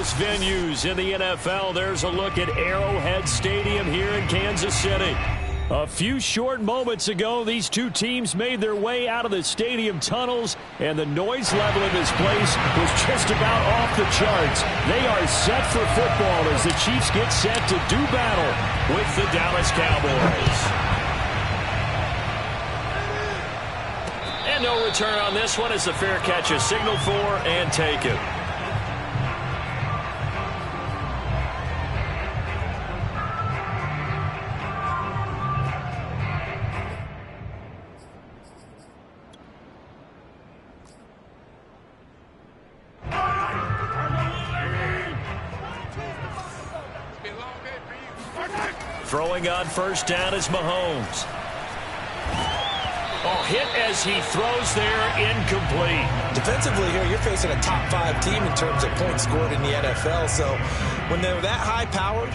biggest venues in the NFL. There's a look at Arrowhead Stadium here in Kansas City. A few short moments ago, these two teams made their way out of the stadium tunnels, and the noise level in this place was just about off the charts. They are set for football as the Chiefs get set to do battle with the Dallas Cowboys. And no return on this one as the fair catch is signaled for and taken. Throwing on first down is Mahomes. Oh, hit as he throws there, incomplete. Defensively here, you're facing a top 5 team in terms of points scored in the NFL. So when they're that high-powered,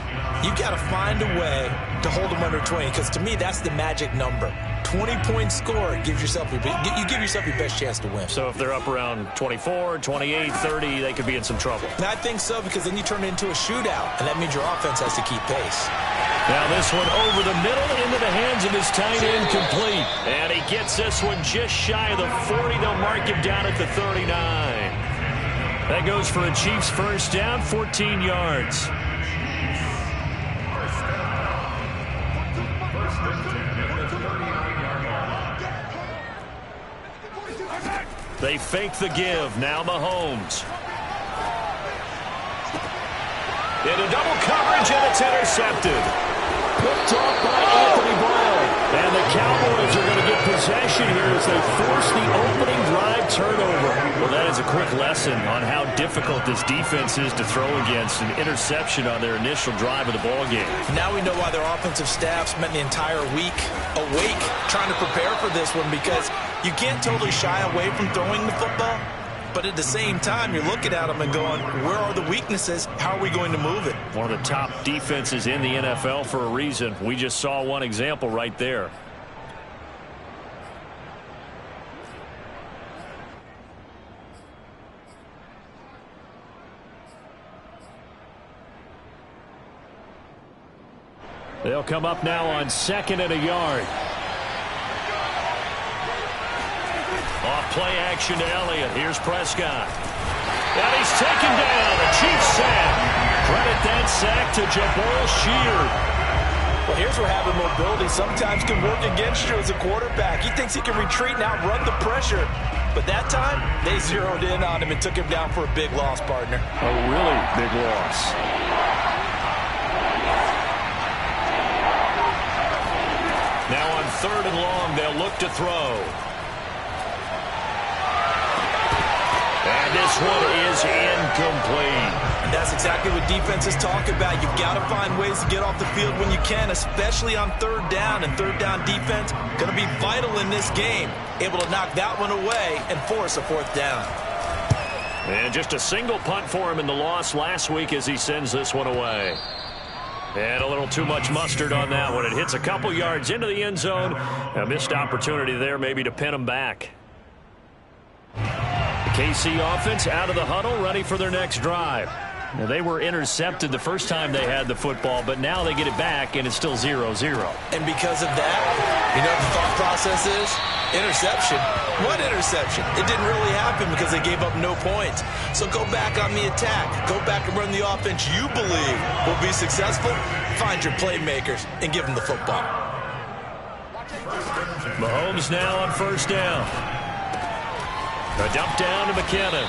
you've got to find a way to hold them under 20. Because to me, that's the magic number. 20 points scored gives yourself you give yourself your best chance to win. So if they're up around 24, 28, 30, they could be in some trouble. And I think so, because then you turn it into a shootout, and that means your offense has to keep pace. Now this one over the middle into the hands of his tight end, complete. And he gets this one just shy of the 40. They'll mark him down at the 39. That goes for a Chiefs first down, 14 yards. They fake the give. Now Mahomes. Into double coverage, and it's intercepted. Picked off by Anthony Brown. And the Cowboys are going to get possession here as they force the opening drive turnover. Well, that is a quick lesson on how difficult this defense is to throw against. An interception on their initial drive of the ball game. Now we know why their offensive staff spent the entire week awake trying to prepare for this one, because you can't totally shy away from throwing the football. But at the same time, you're looking at them and going, where are the weaknesses? How are we going to move it? One of the top defenses in the NFL for a reason. We just saw one example right there. They'll come up now on 2nd and a yard. Off play action to Elliott. Here's Prescott. And he's taken down. A Chiefs sack. Credit that sack to Jabal Sheard. Well, here's where having mobility sometimes can work against you as a quarterback. He thinks he can retreat and outrun the pressure. But that time, they zeroed in on him and took him down for a big loss, partner. A really big loss. Now on 3rd and long, they'll look to throw. And this one is incomplete. And that's exactly what defenses talk about. You've got to find ways to get off the field when you can, especially on 3rd down. And 3rd down defense going to be vital in this game. Able to knock that one away and force a 4th down. And just a single punt for him in the loss last week as he sends this one away. And a little too much mustard on that one. It hits a couple yards into the end zone. A missed opportunity there maybe to pin him back. KC offense out of the huddle, ready for their next drive. Now, they were intercepted the first time they had the football, but now they get it back, and it's still 0-0. And because of that, you know what the thought process is? Interception. What interception? It didn't really happen because they gave up no points. So go back on the attack. Go back and run the offense you believe will be successful. Find your playmakers and give them the football. Mahomes now on 1st down. A dump down to McKinnon.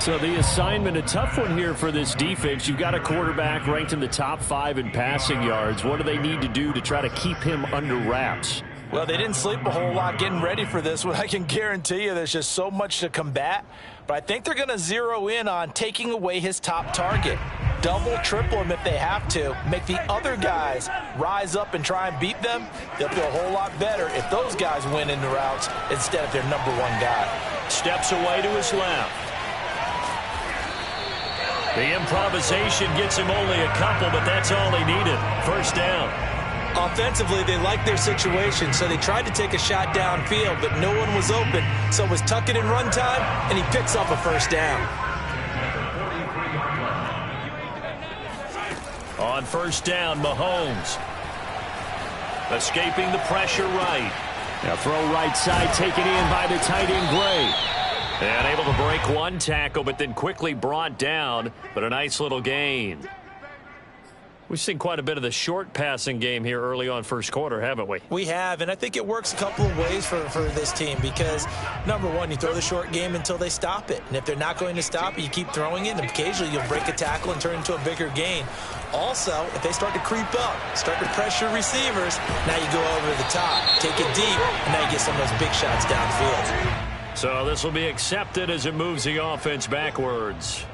So the assignment, a tough one here for this defense. You've got a quarterback ranked in the top 5 in passing yards. What do they need to do to try to keep him under wraps? Well, they didn't sleep a whole lot getting ready for this one. I can guarantee you there's just so much to combat. But I think they're going to zero in on taking away his top target. Double, triple him if they have to. Make the other guys rise up and try and beat them. They'll feel a whole lot better if those guys win in the routes instead of their number 1 guy. Steps away to his left. The improvisation gets him only a couple, but that's all he needed. 1st down. Offensively, they liked their situation, so they tried to take a shot downfield, but no one was open. So it was tuck it in run time, and he picks up a 1st down. On first down, Mahomes. Escaping the pressure right. Now throw right side, taken in by the tight end Gray. And able to break one tackle, but then quickly brought down. But a nice little gain. We've seen quite a bit of the short passing game here early on first quarter, haven't we? We have, and I think it works a couple of ways for this team because, number one, you throw the short game until they stop it. And if they're not going to stop it, you keep throwing it, and occasionally you'll break a tackle and turn it into a bigger gain. Also, if they start to creep up, start to pressure receivers, now you go over the top, take it deep, and now you get some of those big shots downfield. So this will be accepted as it moves the offense backwards.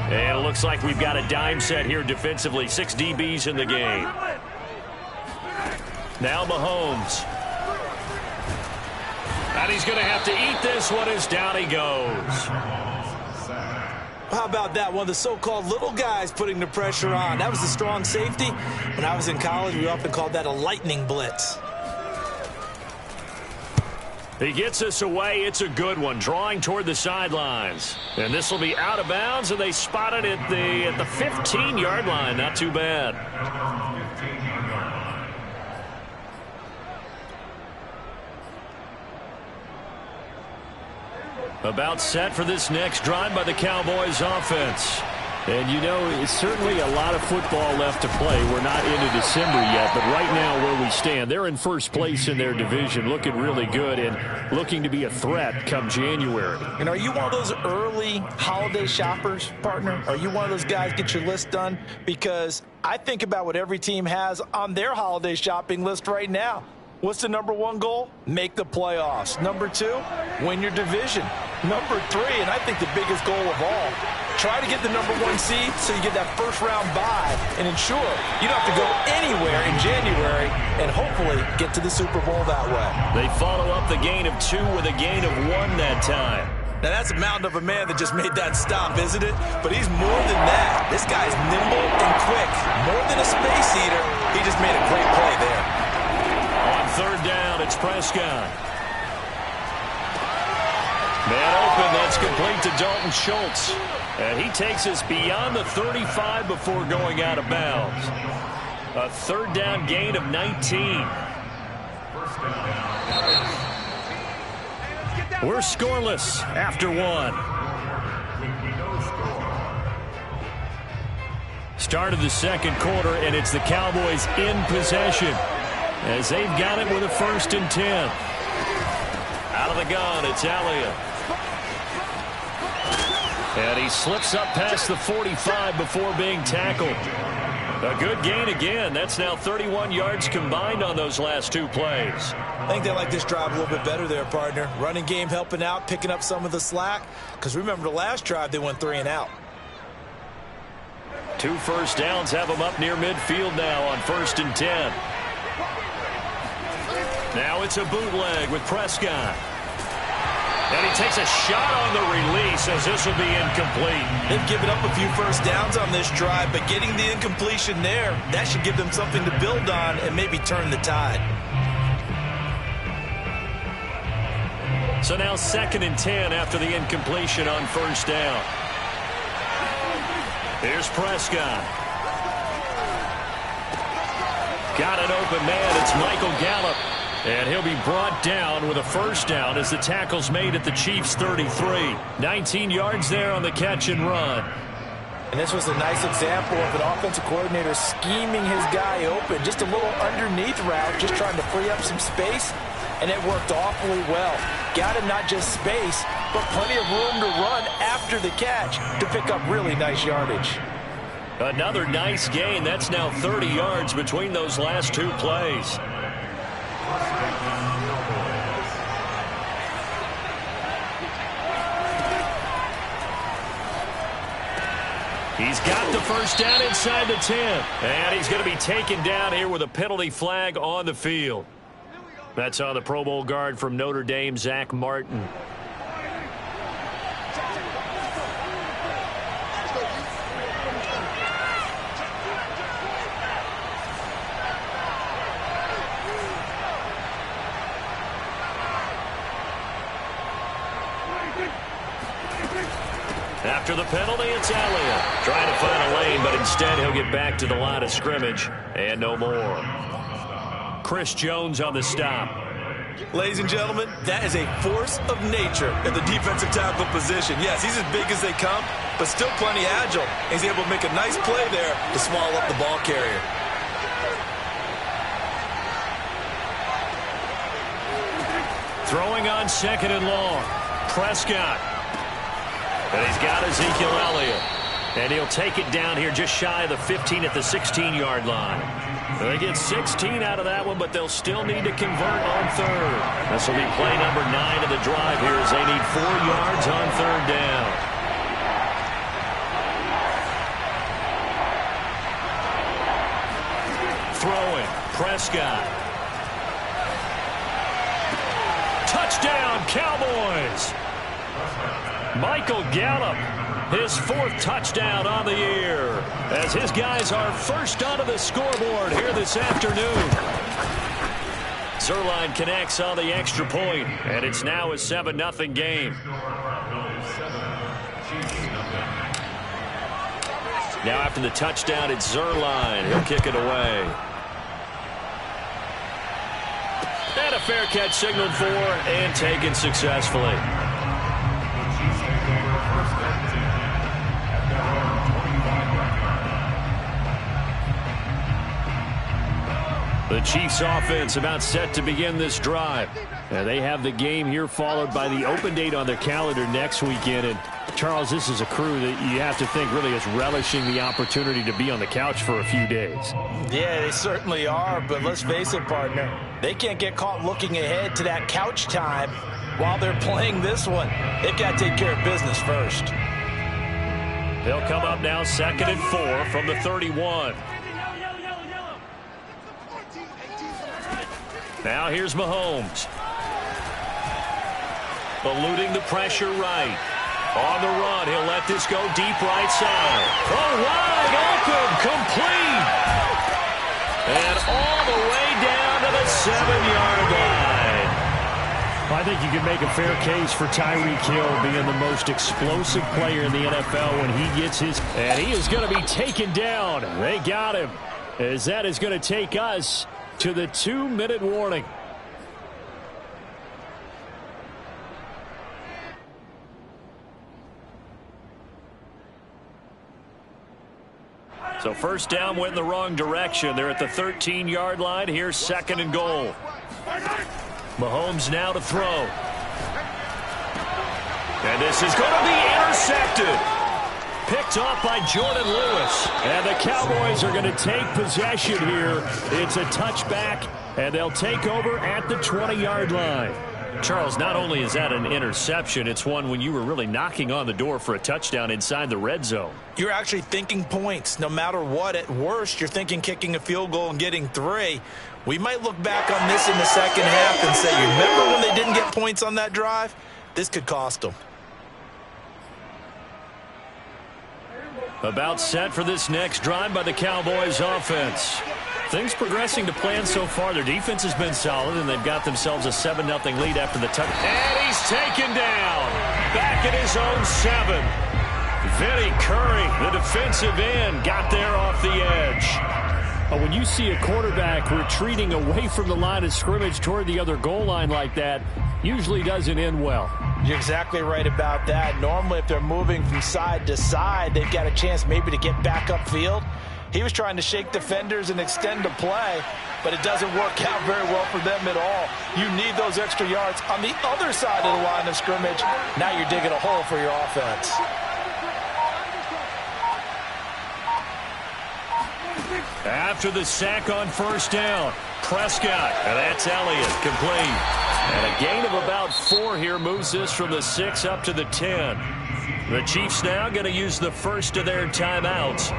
And it looks like we've got a dime set here defensively. 6 DBs in the game. Now Mahomes. And he's going to have to eat this one as down he goes. How about that? One of the so-called little guys putting the pressure on. That was a strong safety. When I was in college, we often called that a lightning blitz. He gets us away. It's a good one. Drawing toward the sidelines. And this will be out of bounds, and they spot it at the 15-yard line. Not too bad. About set for this next drive by the Cowboys offense. And, you know, it's certainly a lot of football left to play. We're not into December yet, but right now where we stand, they're in first place in their division, looking really good and looking to be a threat come January. And are you one of those early holiday shoppers, partner? Are you one of those guys get your list done? Because I think about what every team has on their holiday shopping list right now. What's the number one goal? Make the playoffs. Number two, win your division. Number three, and I think the biggest goal of all, try to get the number one seed so you get that first round bye and ensure you don't have to go anywhere in January and hopefully get to the Super Bowl that way. They follow up the gain of 2 with a gain of 1 that time. Now that's a mountain of a man that just made that stop, isn't it? But he's more than that. This guy's nimble and quick. More than a space eater, he just made a great play there. On third down, it's Prescott. Man open, that's complete to Dalton Schultz. And he takes us beyond the 35 before going out of bounds. A third down gain of 19. We're scoreless after 1. Start of the second quarter, and it's the Cowboys in possession as they've got it with a 1st and 10. Out of the gun, it's Elliott. And he slips up past the 45 before being tackled. A good gain again. That's now 31 yards combined on those last 2 plays. I think they like this drive a little bit better there, partner. Running game helping out, picking up some of the slack. Because remember the last drive, they went 3 and out. 2 first downs have them up near midfield now on 1st and 10. Now it's a bootleg with Prescott. And he takes a shot on the release as this will be incomplete. They've given up a few first downs on this drive, but getting the incompletion there, that should give them something to build on and maybe turn the tide. So now 2nd and 10 after the incompletion on 1st down. Here's Prescott. Got an open man. It's Michael Gallup. And he'll be brought down with a 1st down as the tackle's made at the Chiefs' 33. 19 yards there on the catch and run. And this was a nice example of an offensive coordinator scheming his guy open. Just a little underneath route, just trying to free up some space. And it worked awfully well. Got him not just space, but plenty of room to run after the catch to pick up really nice yardage. Another nice gain. That's now 30 yards between those last 2 plays. He's got the 1st down inside the 10. And he's going to be taken down here with a penalty flag on the field. That's on the Pro Bowl guard from Notre Dame, Zach Martin. After the penalty, it's Elliott. Trying to find a lane, but instead he'll get back to the line of scrimmage and no more. Chris Jones on the stop. Ladies and gentlemen, that is a force of nature at the defensive tackle position. Yes, he's as big as they come, but still plenty agile. He's able to make a nice play there to swallow up the ball carrier. Throwing on 2nd and long. Prescott. And he's got Ezekiel Elliott. And he'll take it down here just shy of the 15 at the 16-yard line. They get 16 out of that one, but they'll still need to convert on 3rd. This will be play number 9 of the drive here as they need 4 yards on 3rd down. Throwing. Prescott. Touchdown, Cowboys! Michael Gallup, his 4th touchdown on the year, as his guys are first onto the scoreboard here this afternoon. Zuerlein connects on the extra point, and it's now a 7-0 game. Now after the touchdown, it's Zuerlein. He'll kick it away. And a fair catch signaled for and taken successfully. The Chiefs offense about set to begin this drive. They have the game here followed by the open date on their calendar next weekend. And Charles, this is a crew that you have to think really is relishing the opportunity to be on the couch for a few days. Yeah, they certainly are, but let's face it, partner. They can't get caught looking ahead to that couch time while they're playing this one. They've got to take care of business first. They'll come up now 2nd and 4 from the 31. Now here's Mahomes. Eluding the pressure right. On the run, he'll let this go deep right side. Oh, wide open, complete. And all the way down to the 7-yard line. I think you can make a fair case for Tyreek Hill being the most explosive player in the NFL when he gets his. And he is going to be taken down. They got him. As that is going to take us to the 2-minute warning. So first down went in the wrong direction. They're at the 13-yard line. Here's 2nd and goal. Mahomes now to throw. And this is going to be intercepted. Picked off by Jordan Lewis. And the Cowboys are going to take possession here. It's a touchback, and they'll take over at the 20-yard line. Charles, not only is that an interception, it's one when you were really knocking on the door for a touchdown inside the red zone. You're actually thinking points. No matter what, at worst, you're thinking kicking a field goal and getting 3. We might look back on this in the second half and say, you remember when they didn't get points on that drive? This could cost them. About set for this next drive by the Cowboys offense. Things progressing to plan so far. Their defense has been solid, and they've got themselves a 7-0 lead after the touch. And he's taken down. Back at his own 7. Vinny Curry, the defensive end, got there off the edge. When you see a quarterback retreating away from the line of scrimmage toward the other goal line like that, usually doesn't end well. You're exactly right about that. Normally, if they're moving from side to side, they've got a chance maybe to get back upfield. He was trying to shake defenders and extend the play, but it doesn't work out very well for them at all. You need those extra yards on the other side of the line of scrimmage. Now you're digging a hole for your offense. After the sack on first down, Prescott, and that's Elliott, complete. And a gain of about 4 here moves this from the 6 up to the 10. The Chiefs now going to use the first of their timeouts.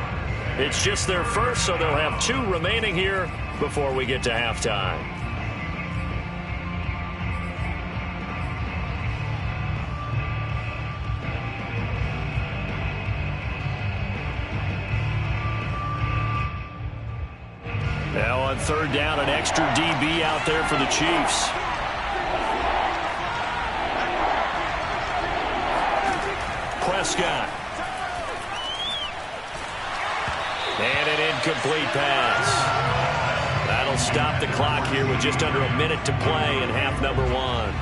It's just their first, so they'll have 2 remaining here before we get to halftime. Now on third down, an extra DB out there for the Chiefs. Prescott And an incomplete pass. That'll stop the clock here with just under a minute to play in half number 1.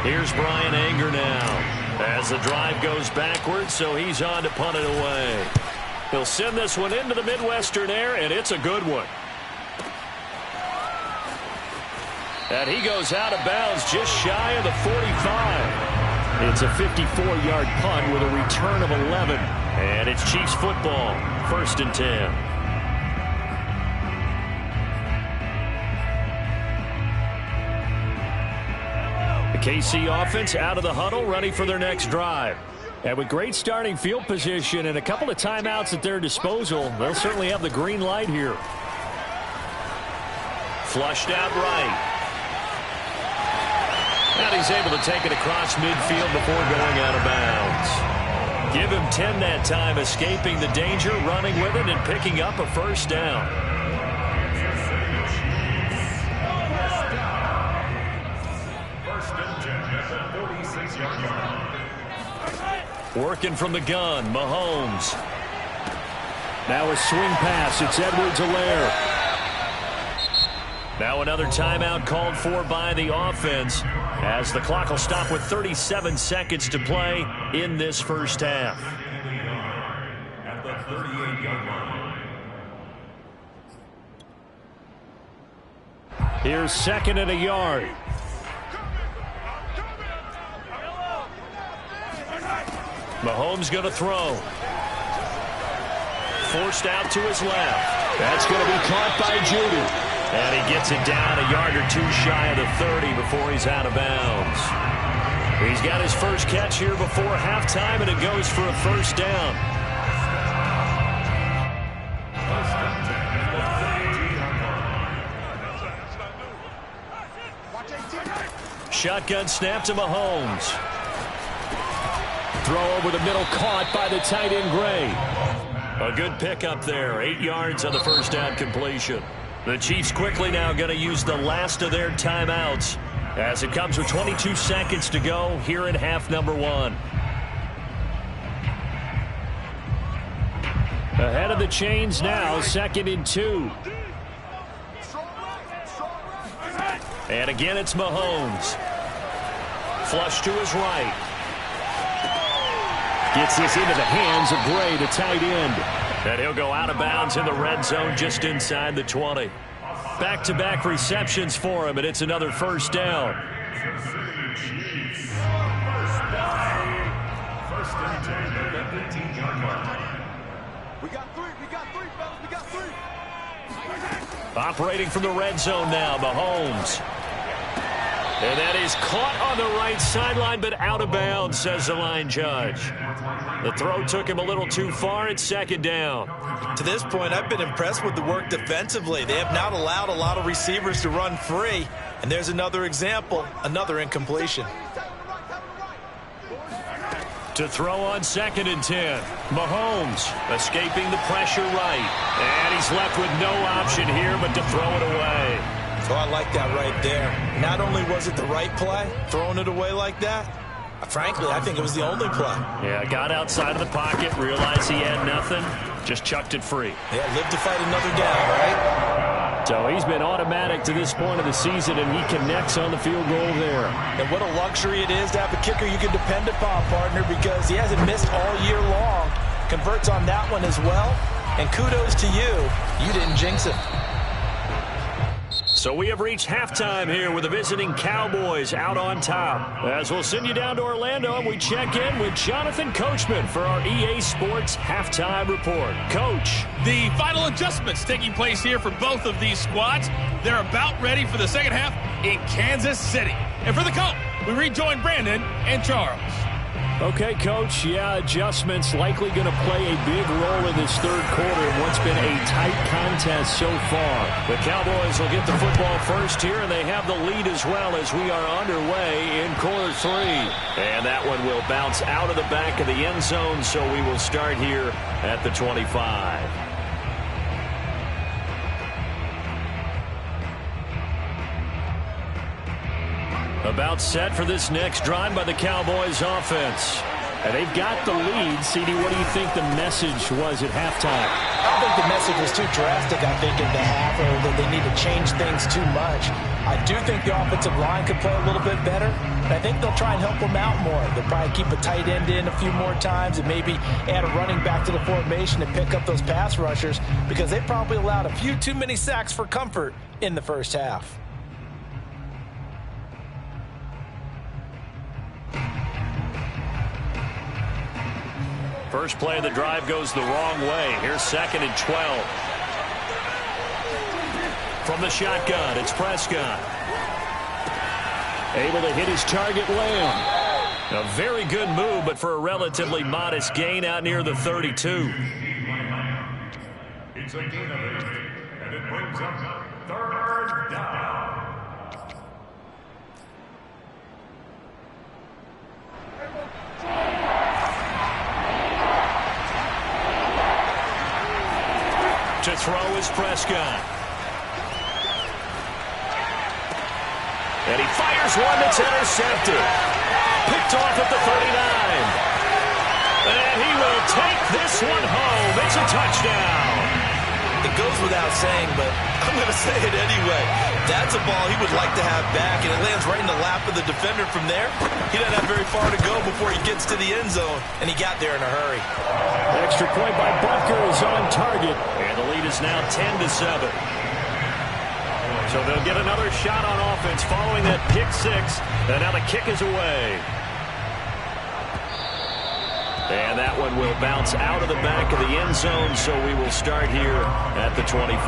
Here's Bryan Anger now as the drive goes backwards, so he's on to punt it away. He'll send this one into the Midwestern air, and it's a good one. And he goes out of bounds just shy of the 45. It's a 54-yard punt with a return of 11. And it's Chiefs football, 1st and 10. The KC offense out of the huddle, ready for their next drive. And with great starting field position and a couple of timeouts at their disposal, they'll certainly have the green light here. Flushed out right. And he's able to take it across midfield before going out of bounds. Give him 10 that time, escaping the danger, running with it, and picking up a first down. Working from the gun, Mahomes. Now a swing pass. It's Edwards-Helaire. Now another timeout called for by the offense as the clock will stop with 37 seconds to play in this first half. At the 38-yard line. Here's 2nd and a yard. Mahomes going to throw. Forced out to his left. That's going to be caught by Judy. And he gets it down a yard or two shy of the 30 before he's out of bounds. He's got his first catch here before halftime, and it goes for a first down. Shotgun snap to Mahomes. Throw over the middle, caught by the tight end Gray. A good pickup there, 8 yards on the first down completion. The Chiefs quickly now going to use the last of their timeouts as it comes with 22 seconds to go here in half number 1. Ahead of the chains now, 2nd and 2. And again, it's Mahomes. Flush to his right. Gets this into the hands of Gray, the tight end. And he'll go out of bounds in the red zone just inside the 20. Back-to-back receptions for him, and it's another first down. Operating from the red zone now, Mahomes. And that is caught on the right sideline, but out of bounds, says the line judge. The throw took him a little too far. It's 2nd down. To this point, I've been impressed with the work defensively. They have not allowed a lot of receivers to run free. And there's another example, another incompletion. To throw on 2nd and 10. Mahomes escaping the pressure right. And he's left with no option here but to throw it away. Oh, I like that right there. Not only was it the right play, throwing it away like that, frankly, I think it was the only play. Yeah, got outside of the pocket, realized he had nothing, just chucked it free. Yeah, live to fight another down, right? So he's been automatic to this point of the season, and he connects on the field goal there. And what a luxury it is to have a kicker you can depend upon, partner, because he hasn't missed all year long. Converts on that one as well. And kudos to you. You didn't jinx it. So we have reached halftime here with the visiting Cowboys out on top. As we'll send you down to Orlando, and we check in with Jonathan Coachman for our EA Sports Halftime Report. Coach. The final adjustments taking place here for both of these squads. They're about ready for the second half in Kansas City. And for the Colts, we rejoin Brandon and Charles. Okay, Coach, yeah, adjustments likely going to play a big role in this third quarter in what's been a tight contest so far. The Cowboys will get the football first here, and they have the lead as well as we are underway in quarter 3. And that one will bounce out of the back of the end zone, so we will start here at the 25. About set for this next drive by the Cowboys offense. And they've got the lead. CD, what do you think the message was at halftime? I don't think the message was too drastic, I think, in the half, or that they need to change things too much. I do think the offensive line could play a little bit better, and I think they'll try and help them out more. They'll probably keep a tight end in a few more times and maybe add a running back to the formation and pick up those pass rushers, because they probably allowed a few too many sacks for comfort in the first half. First play of the drive goes the wrong way. Here's 2nd and 12. From the shotgun, it's Prescott. Able to hit his target, Lamb. A very good move, but for a relatively modest gain out near the 32. It's a gain of 8, and it brings up 3rd down. To throw is Prescott. And he fires one that's intercepted. Picked off at the 39. And he will take this one home. It's a touchdown. It goes without saying, but I'm going to say it anyway. That's a ball he would like to have back, and it lands right in the lap of the defender from there. He doesn't have very far to go before he gets to the end zone, and he got there in a hurry. Extra point by Butker is on target. And the lead is now 10-7. So they'll get another shot on offense following that pick six. And now the kick is away. And that one will bounce out of the back of the end zone, so we will start here at the 25.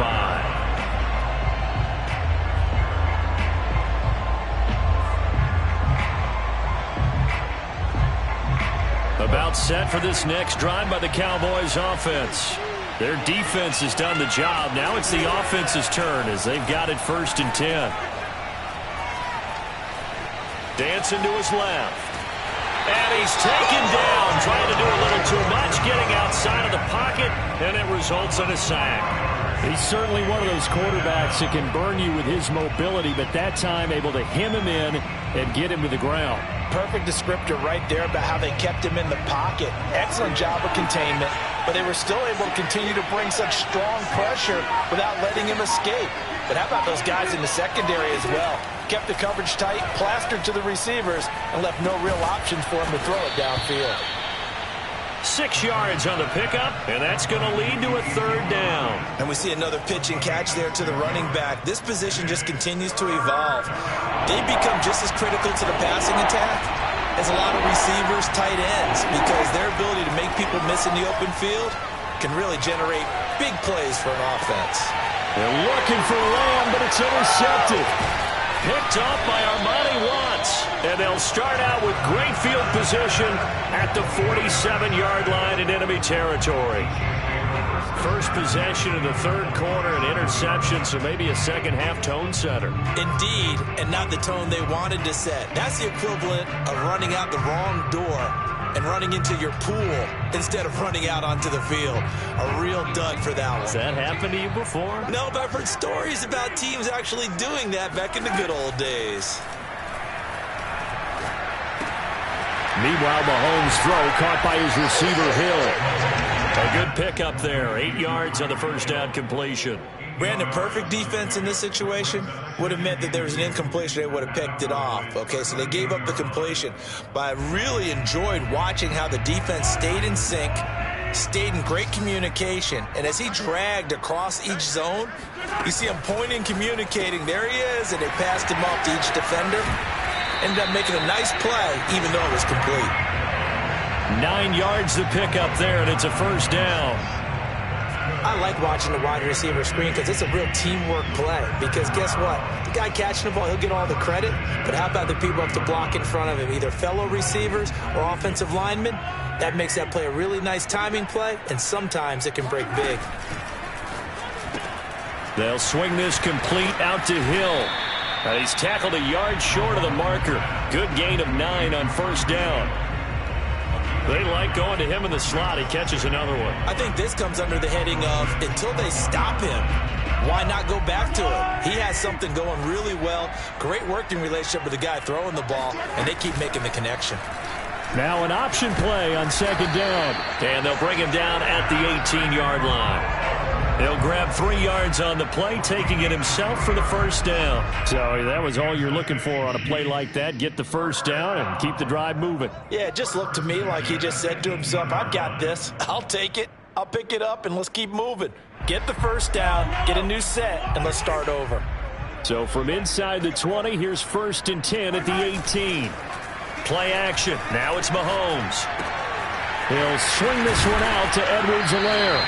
About set for this next drive by the Cowboys offense. Their defense has done the job. Now it's the offense's turn as they've got it 1st and 10. Dancing to his left. And he's taken down, trying to do a little too much, getting outside of the pocket, and it results in a sack. He's certainly one of those quarterbacks that can burn you with his mobility, but that time able to hem him in and get him to the ground. Perfect descriptor right there about how they kept him in the pocket. Excellent job of containment, but they were still able to continue to bring such strong pressure without letting him escape. But how about those guys in the secondary as well? Kept the coverage tight, plastered to the receivers, and left no real options for him to throw it downfield. 6 yards on the pickup, and that's going to lead to a 3rd down. And we see another pitch and catch there to the running back. This position just continues to evolve. They become just as critical to the passing attack as a lot of receivers, tight ends, because their ability to make people miss in the open field can really generate big plays for an offense. They're looking for Lamb, but it's intercepted. Picked off by Armani Watts. And they'll start out with great field position at the 47-yard line in enemy territory. First possession of the 3rd quarter, an interception, so maybe a second-half tone setter. Indeed, and not the tone they wanted to set. That's the equivalent of running out the wrong door and running into your pool instead of running out onto the field. A real dud for that one. Has that happened to you before? No, but I've heard stories about teams actually doing that back in the good old days. Meanwhile, Mahomes' throw caught by his receiver, Hill. A good pickup there. 8 yards on the first down completion. Brandon, perfect defense in this situation would have meant that there was an incompletion. They would have picked it off. Okay, so they gave up the completion. But I really enjoyed watching how the defense stayed in sync, stayed in great communication. And as he dragged across each zone, you see him pointing, communicating. There he is, and they passed him off to each defender. Ended up making a nice play, even though it was complete. 9 yards to pick up there, and it's a 1st down. I like watching the wide receiver screen because it's a real teamwork play. Because guess what? The guy catching the ball, he'll get all the credit. But how about the people up to block in front of him, either fellow receivers or offensive linemen? That makes that play a really nice timing play, and sometimes it can break big. They'll swing this complete out to Hill. He's tackled a yard short of the marker. Good gain of 9 on 1st down. They like going to him in the slot. He catches another one. I think this comes under the heading of until they stop him, why not go back to it? He has something going really well. Great working relationship with the guy throwing the ball, and they keep making the connection. Now an option play on second down. And they'll bring him down at the 18-yard line. He'll grab 3 yards on the play, taking it himself for the first down. So that was all you're looking for on a play like that. Get the first down and keep the drive moving. Yeah, it just looked to me like he just said to himself, I've got this. I'll take it. I'll pick it up, and let's keep moving. Get the first down, get a new set, and let's start over. So from inside the 20, here's 1st and 10 at the 18. Play action. Now it's Mahomes. He'll swing this one out to Edwards-Helaire.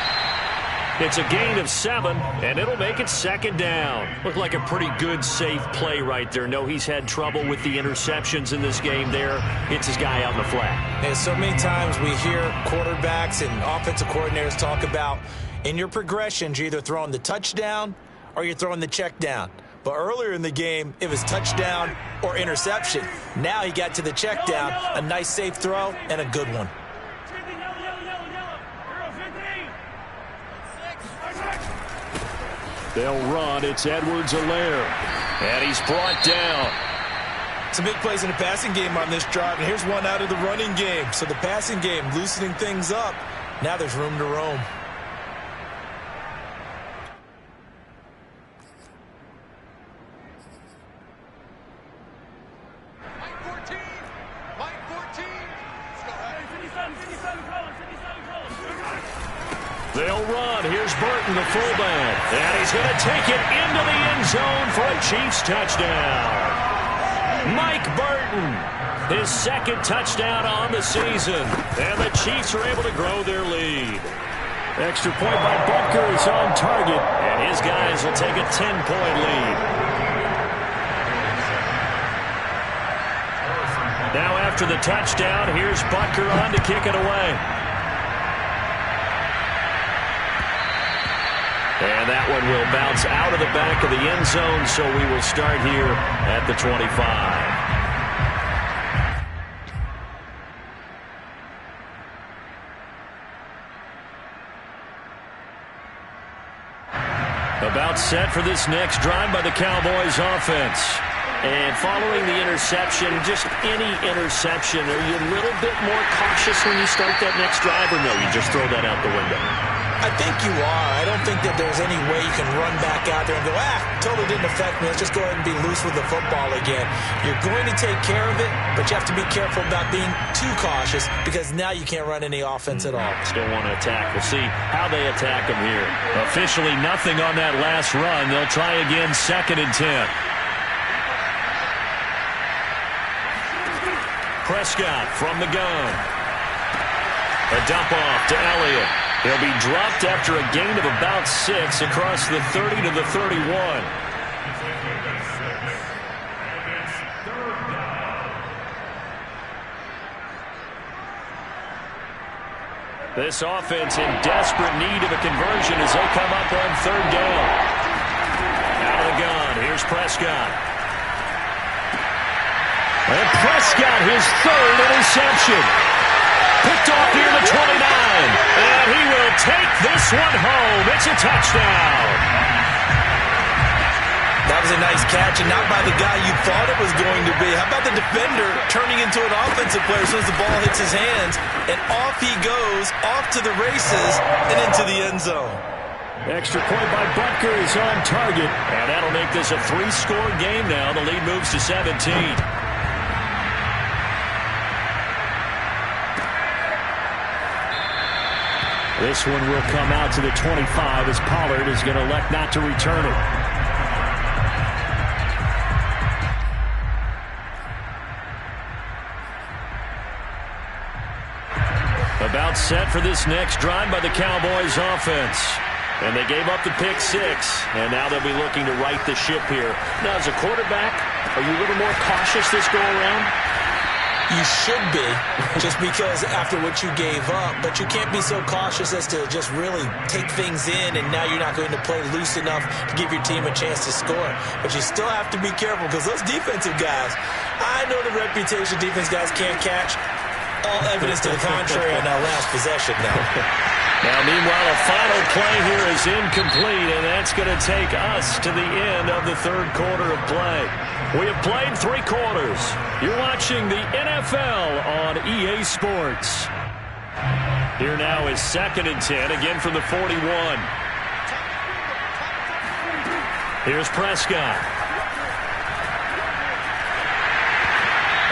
It's a gain of 7, and it'll make it second down. Looked like a pretty good, safe play right there. No, he's had trouble with the interceptions in this game there. Hits his guy out in the flat. And so many times we hear quarterbacks and offensive coordinators talk about in your progressions, you're either throwing the touchdown or you're throwing the check down. But earlier in the game, it was touchdown or interception. Now he got to the check down, a nice safe throw, and a good one. They'll run. It's Edwards-Helaire. And he's brought down. Some big plays in the passing game on this drive, and here's one out of the running game. So the passing game loosening things up. Now there's room to roam. They'll run. Here's Burton, the fullback. And he's going to take it into the end zone for a Chiefs touchdown. Mike Burton, his 2nd touchdown on the season. And the Chiefs are able to grow their lead. Extra point by Butker is on target. And his guys will take a 10-point lead. Now after the touchdown, here's Butker on to kick it away. And that one will bounce out of the back of the end zone, so we will start here at the 25. About set for this next drive by the Cowboys offense. And following the interception, just any interception, are you a little bit more cautious when you start that next drive, or no, you just throw that out the window? I think you are. I don't think that there's any way you can run back out there and go, totally didn't affect me. Let's just go ahead and be loose with the football again. You're going to take care of it, but you have to be careful about being too cautious because now you can't run any offense at all. Still want to attack. We'll see how they attack him here. Officially nothing on that last run. They'll try again 2nd and 10. Prescott from the gun. A dump off to Elliott. He'll be dropped after a gain of about 6 across the 30 to the 31. This offense in desperate need of a conversion as they come up on 3rd down. Out of the gun, here's Prescott. And Prescott, his 3rd interception. Picked off near the 29. And he will take this one home. It's a touchdown. That was a nice catch, and not by the guy you thought it was going to be. How about the defender turning into an offensive player as soon as the ball hits his hands, and off he goes, off to the races, and into the end zone. Extra point by Butker is on target, and that'll make this a 3-score game now. The lead moves to 17. This one will come out to the 25 as Pollard is going to elect not to return it. About set for this next drive by the Cowboys offense. And they gave up the pick 6, and now they'll be looking to right the ship here. Now, as a quarterback, are you a little more cautious this go-around? You should be, just because after what you gave up, but you can't be so cautious as to just really take things in, and now you're not going to play loose enough to give your team a chance to score. But you still have to be careful because those defensive guys, I know the reputation defense guys can't catch. All evidence to the contrary on that last possession now. Now, meanwhile, a final play here is incomplete, and that's going to take us to the end of the third quarter of play. We have played 3 quarters. You're watching the NFL on EA Sports. Here now is 2nd and 10, again from the 41. Here's Prescott.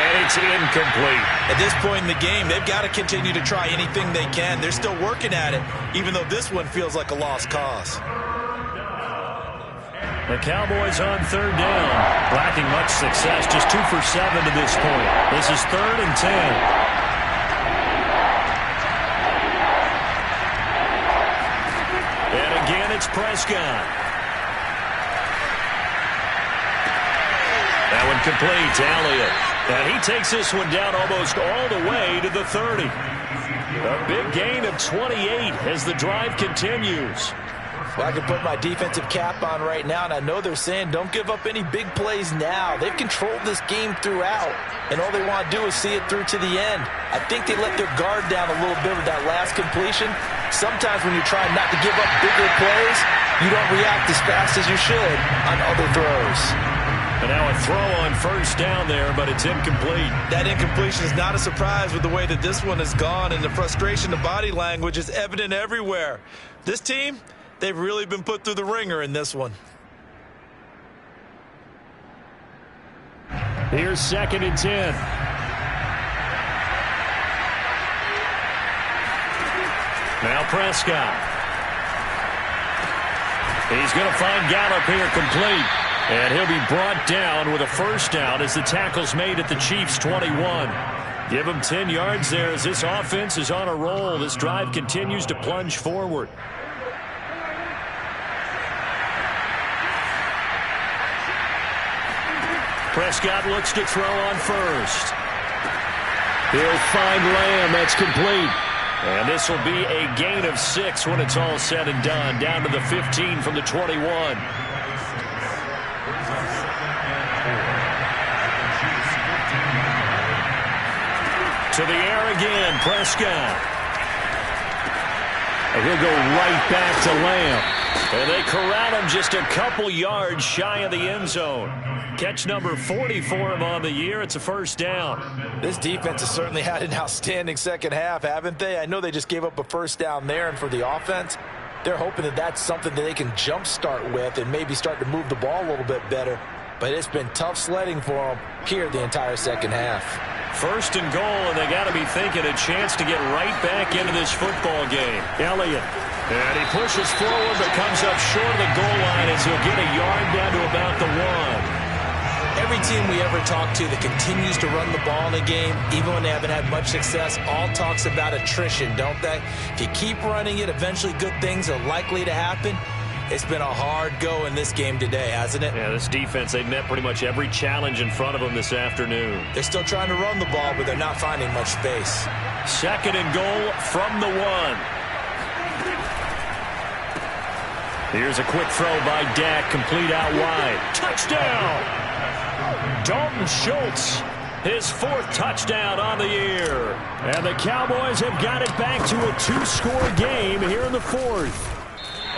And it's incomplete. At this point in the game, they've got to continue to try anything they can. They're still working at it, even though this one feels like a lost cause. The Cowboys on 3rd down, lacking much success, just 2 for 7 to this point. This is 3rd and 10. And again, it's Prescott. That one complete to Elliott. And he takes this one down almost all the way to the 30. A big gain of 28 as the drive continues. Well, I can put my defensive cap on right now, and I know they're saying don't give up any big plays now. They've controlled this game throughout, and all they want to do is see it through to the end. I think they let their guard down a little bit with that last completion. Sometimes when you're trying not to give up bigger plays, you don't react as fast as you should on other throws. And now a throw on 1st down there, but it's incomplete. That incompletion is not a surprise with the way that this one has gone, and the frustration, the body language is evident everywhere. This team, they've really been put through the ringer in this one. Here's 2nd and 10. Now Prescott. He's going to find Gallup here complete. And he'll be brought down with a 1st down as the tackle's made at the Chiefs' 21. Give him 10 yards there as this offense is on a roll. This drive continues to plunge forward. Prescott looks to throw on 1st. He'll find Lamb. That's complete. And this will be a gain of 6 when it's all said and done. Down to the 15 from the 21. To the air again, Prescott. And he'll go right back to Lamb. And they corral him just a couple yards shy of the end zone. Catch number 40 for him on the year. It's a 1st down. This defense has certainly had an outstanding second half, haven't they? I know they just gave up a 1st down there, and for the offense, they're hoping that that's something that they can jumpstart with and maybe start to move the ball a little bit better. But it's been tough sledding for them here the entire second half. 1st and goal, and they got to be thinking a chance to get right back into this football game. Elliott. And he pushes forward but comes up short of the goal line as he'll get a yard down to about the 1. Every team we ever talk to that continues to run the ball in a game, even when they haven't had much success, all talks about attrition, don't they? If you keep running it, eventually good things are likely to happen. It's been a hard go in this game today, hasn't it? Yeah, this defense, they've met pretty much every challenge in front of them this afternoon. They're still trying to run the ball, but they're not finding much space. 2nd and goal from the 1. Here's a quick throw by Dak, complete out wide. Touchdown! Dalton Schultz, his 4th touchdown on the year. And the Cowboys have got it back to a 2-score game here in the 4th.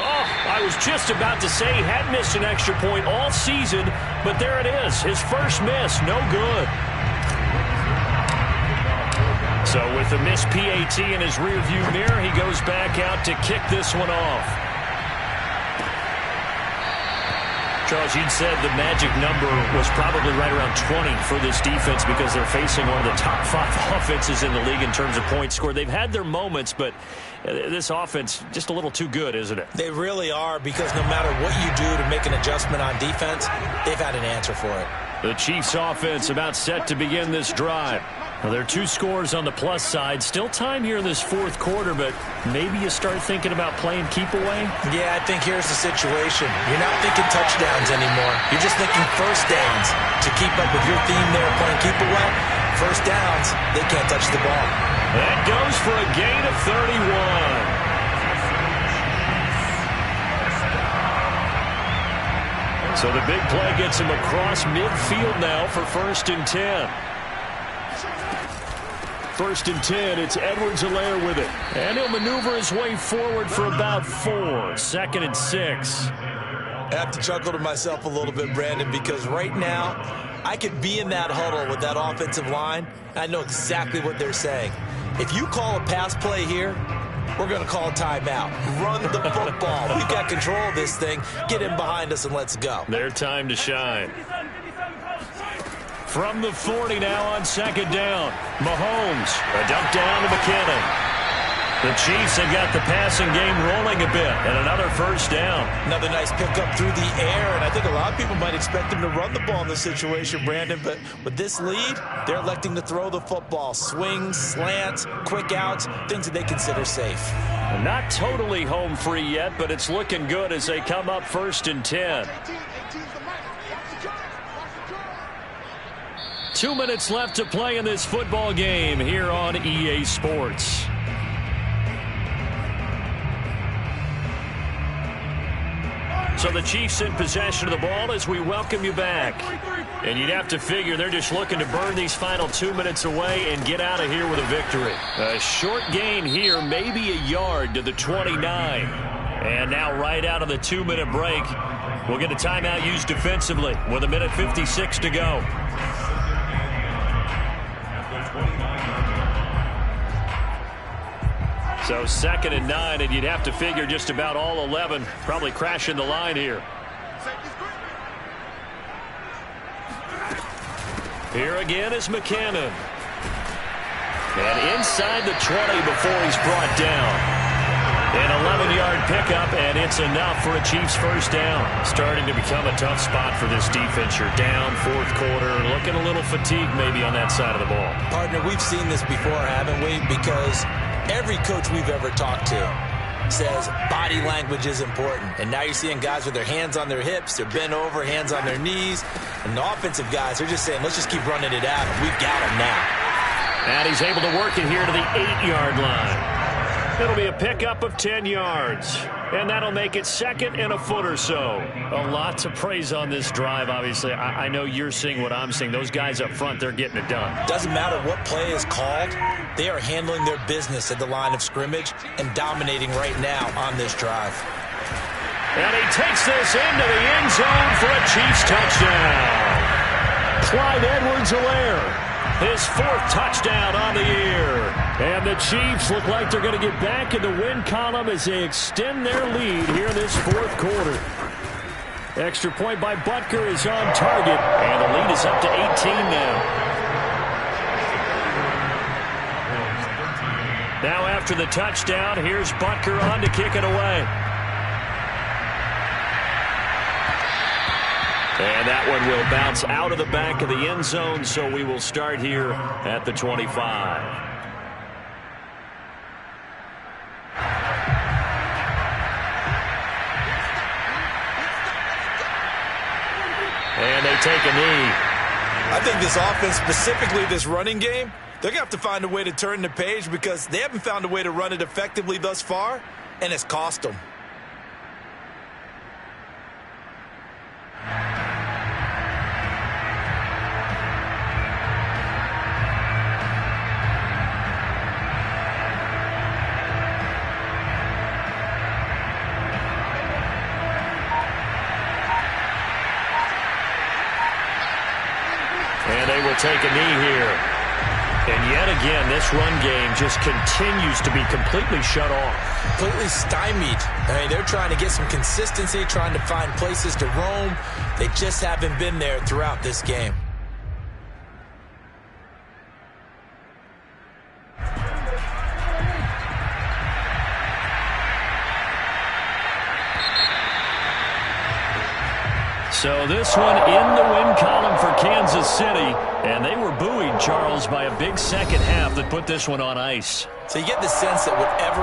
Oh, I was just about to say he hadn't missed an extra point all season, but there it is. His first miss, no good. So with the missed PAT in his rearview mirror, he goes back out to kick this one off. Charles, you'd said the magic number was probably right around 20 for this defense because they're facing one of the top 5 offenses in the league in terms of points scored. They've had their moments, but this offense just a little too good, isn't it? They really are, because no matter what you do to make an adjustment on defense, they've had an answer for it. The Chiefs offense about set to begin this drive. Well, there are 2 scores on the plus side. Still time here in this 4th quarter, but maybe you start thinking about playing keep away? Yeah, I think here's the situation. You're not thinking touchdowns anymore. You're just thinking 1st downs. To keep up with your theme there, playing keep away, 1st downs, they can't touch the ball. That goes for a gain of 31. So the big play gets him across midfield now for 1st and 10. First and 10, it's Edwards-Helaire with it. And he'll maneuver his way forward for about 4. Second and 6. I have to chuckle to myself a little bit, Brandon, because right now I could be in that huddle with that offensive line. I know exactly what they're saying. If you call a pass play here, we're going to call a timeout. Run the football. We've got control of this thing. Get in behind us and let's go. Their time to shine. From the 40 now on second down. Mahomes, a dump down to McKinnon. The Chiefs have got the passing game rolling a bit, and another first down. Another nice pickup through the air, and I think a lot of people might expect him to run the ball in this situation, Brandon, but with this lead, they're electing to throw the football. Swings, slants, quick outs, things that they consider safe. Not totally home free yet, but it's looking good as they come up first and 10. 2 minutes left to play in this football game here on EA Sports. So the Chiefs in possession of the ball as we welcome you back. And you'd have to figure they're just looking to burn these final 2 minutes away and get out of here with a victory. A short gain here, maybe a yard to the 29. And now right out of the 2-minute break, we'll get a timeout used defensively with 1:56 to go. So second and 9, and you'd have to figure just about all 11 probably crashing the line here. Here again is McKinnon. And inside the 20 before he's brought down. An 11-yard pickup, and it's enough for a Chiefs first down. Starting to become a tough spot for this defense. You're down fourth quarter, looking a little fatigued maybe on that side of the ball. Partner, we've seen this before, haven't we? Because every coach we've ever talked to says body language is important. And now you're seeing guys with their hands on their hips, they're bent over, hands on their knees. And the offensive guys are just saying, let's just keep running it at him. We've got him now. And he's able to work it here to the 8-yard line. It'll be a pickup of 10 yards. And that'll make it second and a foot or so. A lot to praise on this drive, obviously. I know you're seeing what I'm seeing. Those guys up front, they're getting it done. Doesn't matter what play is called. They are handling their business at the line of scrimmage and dominating right now on this drive. And he takes this into the end zone for a Chiefs touchdown. Clyde Edwards-Helaire, his fourth touchdown on the year. And the Chiefs look like they're going to get back in the win column as they extend their lead here in this fourth quarter. Extra point by Butker is on target, and the lead is up to 18 now. Now after the touchdown, here's Butker on to kick it away. And that one will bounce out of the back of the end zone, so we will start here at the 25. And they take a knee. I think this offense, specifically this running game, they're going to have to find a way to turn the page because they haven't found a way to run it effectively thus far, and it's cost them. And they will take a knee here. And yet again, this run game just continues to be completely shut off. Completely stymied. I mean, they're trying to get some consistency, trying to find places to roam. They just haven't been there throughout this game. So this one in the win column for Kansas City. And they were buoyed, Charles, by a big second half that put this one on ice. So you get the sense that whatever